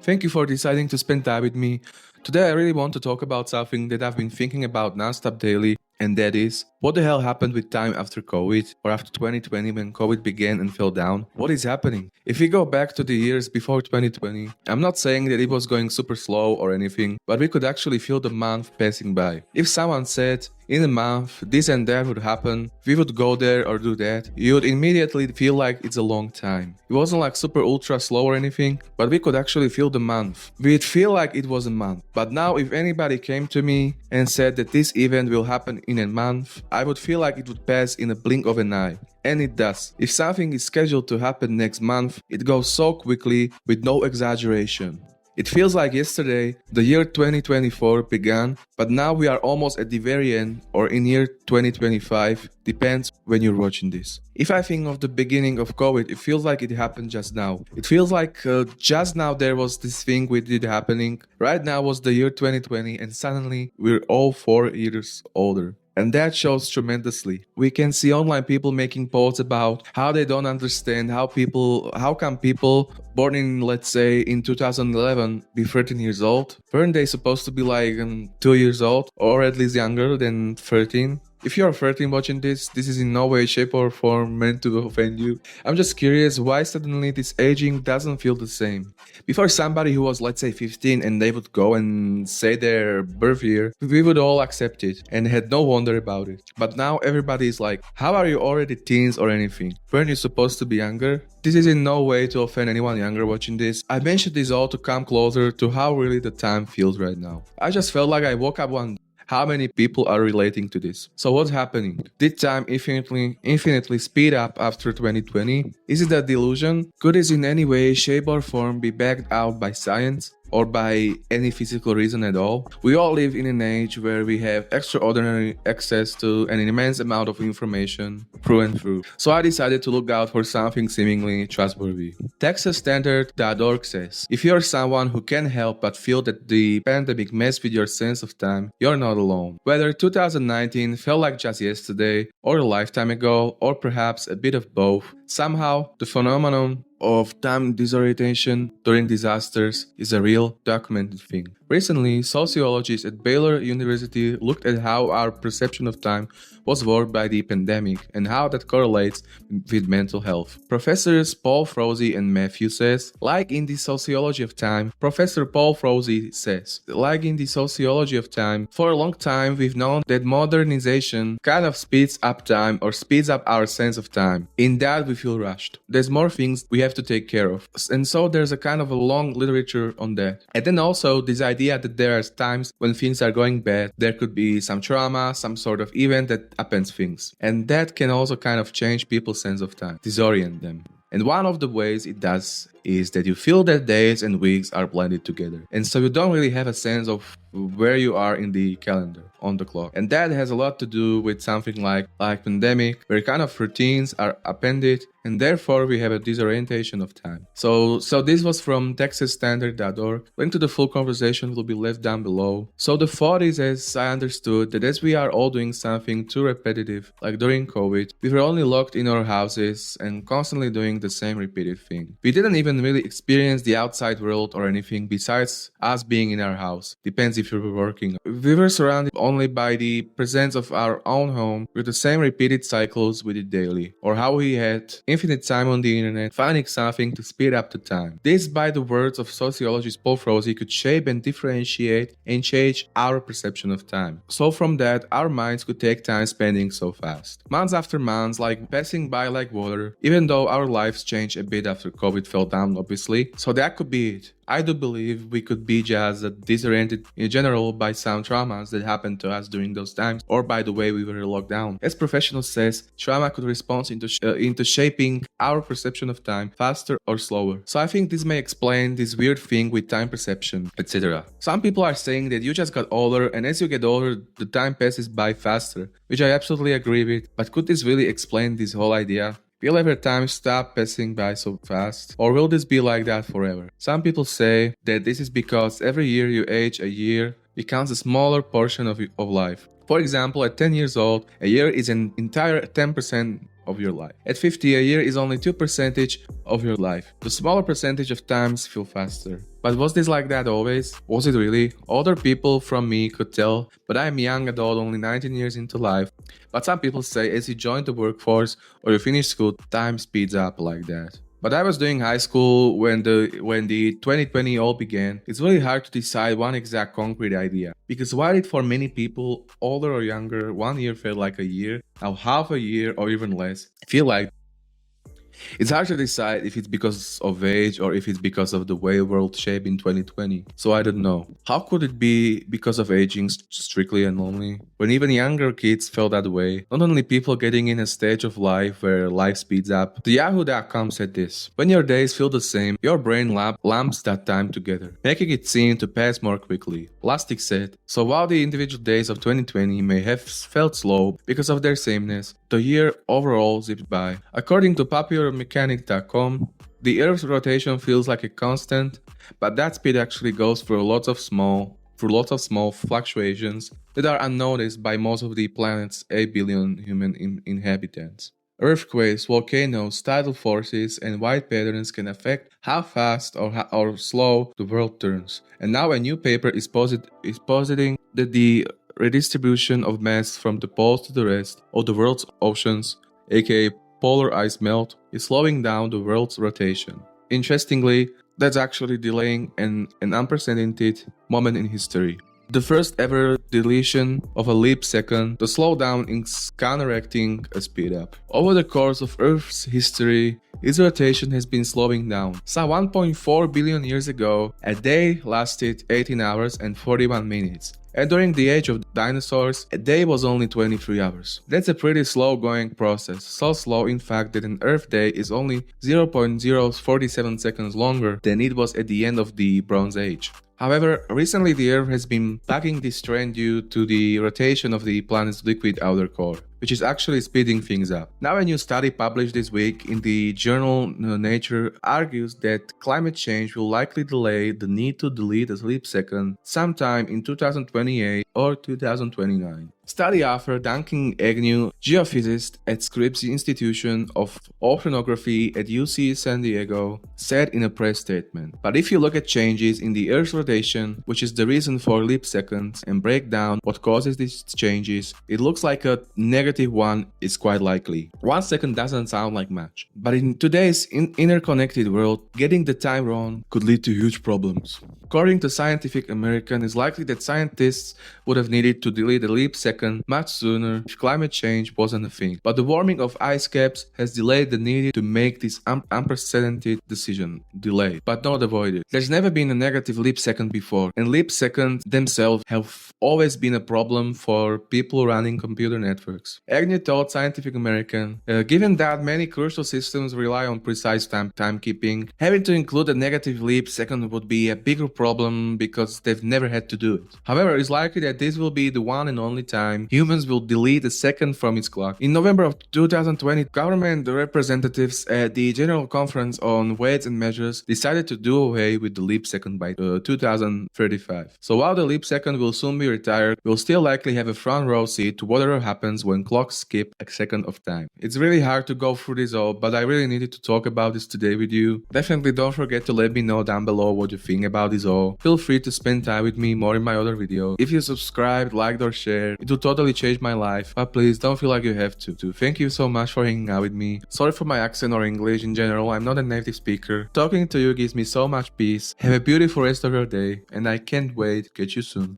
Thank you for deciding to spend time with me. Today, I really want to talk about something that I've been thinking about nonstop daily, and that is what the hell happened with time after COVID or after 2020 when COVID began and fell down? What is happening? If we go back to the years before 2020, I'm not saying that it was going super slow or anything, but we could actually feel the month passing by. If someone said, in a month, this and that would happen, we would go there or do that, you would immediately feel like it's a long time. It wasn't like super ultra slow or anything, but we could actually feel the month. We'd feel like it was a month. But now if anybody came to me and said that this event will happen in a month, I would feel like it would pass in a blink of an eye. And it does. If something is scheduled to happen next month, it goes so quickly with no exaggeration. It feels like yesterday, the year 2024 began, but now we are almost at the very end, or in year 2025, depends when you're watching this. If I think of the beginning of COVID, it feels like it happened just now. It feels like just now there was this thing with it happening. Right now was the year 2020, and suddenly we're all 4 years older. And that shows tremendously. We can see online people making posts about how they don't understand how come people born in, let's say, in 2011 be 13 years old? Weren't they supposed to be like 2 years old or at least younger than 13? If you're 13 watching this is in no way, shape or form meant to offend you. I'm just curious why suddenly this aging doesn't feel the same. Before somebody who was, let's say, 15 and they would go and say their birth year, we would all accept it and had no wonder about it. But now everybody is like, how are you already teens or anything? Weren't you supposed to be younger? This is in no way to offend anyone younger watching this. I mentioned this all to come closer to how really the time feels right now. I just felt like I woke up one day. How many people are relating to this? So what's happening? Did time infinitely speed up after 2020? Is it a delusion? Could this in any way, shape or form be backed out by science? Or by any physical reason at all? We all live in an age where we have extraordinary access to an immense amount of information through and through. So I decided to look out for something seemingly trustworthy. TexasStandard.org says, if you're someone who can't help but feel that the pandemic messed with your sense of time, you're not alone. Whether 2019 felt like just yesterday, or a lifetime ago, or perhaps a bit of both, somehow the phenomenon of time disorientation during disasters is a real documented thing. Recently, sociologists at Baylor University looked at how our perception of time was warped by the pandemic and how that correlates with mental health. Professors Paul Froese and Matthew says, like in the sociology of time, Professor Paul Froese says, like in the sociology of time, for a long time we've known that modernization kind of speeds up time or speeds up our sense of time. In that we feel rushed. There's more things we have to take care of. And so there's a kind of a long literature on that. And then also this idea that there are times when things are going bad, there could be some trauma, some sort of event that upends things. And that can also kind of change people's sense of time, disorient them. And one of the ways it does is that you feel that days and weeks are blended together. And so you don't really have a sense of where you are in the calendar, on the clock. And that has a lot to do with something like pandemic, where kind of routines are appended, and therefore we have a disorientation of time. So this was from TexasStandard.org. Link to the full conversation will be left down below. So the thought is, as I understood, that as we are all doing something too repetitive, like during COVID, we were only locked in our houses and constantly doing the same repeated thing. We didn't even really experience the outside world or anything besides us being in our house. Depends if you were working. We were surrounded only by the presence of our own home with the same repeated cycles we did daily, or how we had infinite time on the internet finding something to speed up the time. This, by the words of sociologist Paul Froese, could shape and differentiate and change our perception of time. So from that, our minds could take time spending so fast. Months after months, like passing by like water, even though our lives changed a bit after COVID fell down, obviously. So that could be it. I do believe we could be just disoriented in general by some traumas that happened to us during those times, or by the way we were locked down. As professionals says, trauma could respond into shaping our perception of time faster or slower. So I think this may explain this weird thing with time perception, etc. Some people are saying that you just got older, and as you get older, the time passes by faster, which I absolutely agree with. But could this really explain this whole idea? Will ever time stop passing by so fast? Or will this be like that forever? Some people say that this is because every year you age a year becomes a smaller portion of life. For example, at 10 years old, a year is an entire 10% of your life. At 50, a year is only 2% of your life. The smaller percentage of times feel faster. But was this like that always? Was it really? Older people from me could tell, but I am a young adult only 19 years into life. But some people say as you join the workforce or you finish school, time speeds up like that. But I was doing high school when the 2020 all began. It's really hard to decide one exact concrete idea. Because while it for many people, older or younger, 1 year felt like a year, now half a year or even less feel like it's hard to decide if it's because of age or if it's because of the way the world shaped in 2020. So I don't know. How could it be because of aging strictly and only? When even younger kids felt that way, not only people getting in a stage of life where life speeds up. The Yahoo.com said this: when your days feel the same, your brain lumps that time together, making it seem to pass more quickly. Plastic said, so while the individual days of 2020 may have felt slow because of their sameness, the year overall zipped by. According to popularmechanic.com, the Earth's rotation feels like a constant, but that speed actually goes through lots of small fluctuations that are unnoticed by most of the planet's 8 billion human inhabitants. Earthquakes, volcanoes, tidal forces, and white patterns can affect how fast or slow the world turns. And now a new paper is positing that the redistribution of mass from the poles to the rest of the world's oceans, aka polar ice melt, is slowing down the world's rotation. Interestingly, that's actually delaying an unprecedented moment in history. The first ever deletion of a leap second, the slowdown is counteracting a speed up. Over the course of Earth's history, its rotation has been slowing down. Some 1.4 billion years ago, a day lasted 18 hours and 41 minutes. And during the age of dinosaurs, a day was only 23 hours. That's a pretty slow going process, so slow in fact that an Earth day is only 0.047 seconds longer than it was at the end of the Bronze Age. However, recently the Earth has been bucking this trend due to the rotation of the planet's liquid outer core, which is actually speeding things up. Now a new study published this week in the journal Nature argues that climate change will likely delay the need to delete a sleep second sometime in 2028 or 2029. Study author Duncan Agnew, geophysicist at Scripps Institution of Oceanography at UC San Diego, said in a press statement. But if you look at changes in the Earth's rotation, which is the reason for leap seconds, and break down what causes these changes, it looks like a negative one is quite likely. 1 second doesn't sound like much. But in today's interconnected world, getting the time wrong could lead to huge problems. According to Scientific American, it's likely that scientists would have needed to delete the leap second much sooner if climate change wasn't a thing. But the warming of ice caps has delayed the need to make this unprecedented decision. Delayed, but not avoided. There's never been a negative leap second before, and leap seconds themselves have always been a problem for people running computer networks. Agnew told Scientific American, given that many crucial systems rely on precise timekeeping, having to include a negative leap second would be a bigger problem because they've never had to do it. However, it's likely that this will be the one and only time humans will delete a second from its clock. In November of 2020, government representatives at the General Conference on Weights and Measures decided to do away with the leap second by 2035. So while the leap second will soon be retired, we'll still likely have a front row seat to whatever happens when clocks skip a second of time. It's really hard to go through this all, but I really needed to talk about this today with you. Definitely don't forget to let me know down below what you think about this all. Feel free to spend time with me more in my other videos. If you subscribed, liked or shared, it would totally change my life, but please don't feel like you have to. Thank you so much for hanging out with me. Sorry for my accent or English in general, I'm not a native speaker. Talking to you gives me so much peace. Have a beautiful rest of your day, and I can't wait to catch you soon.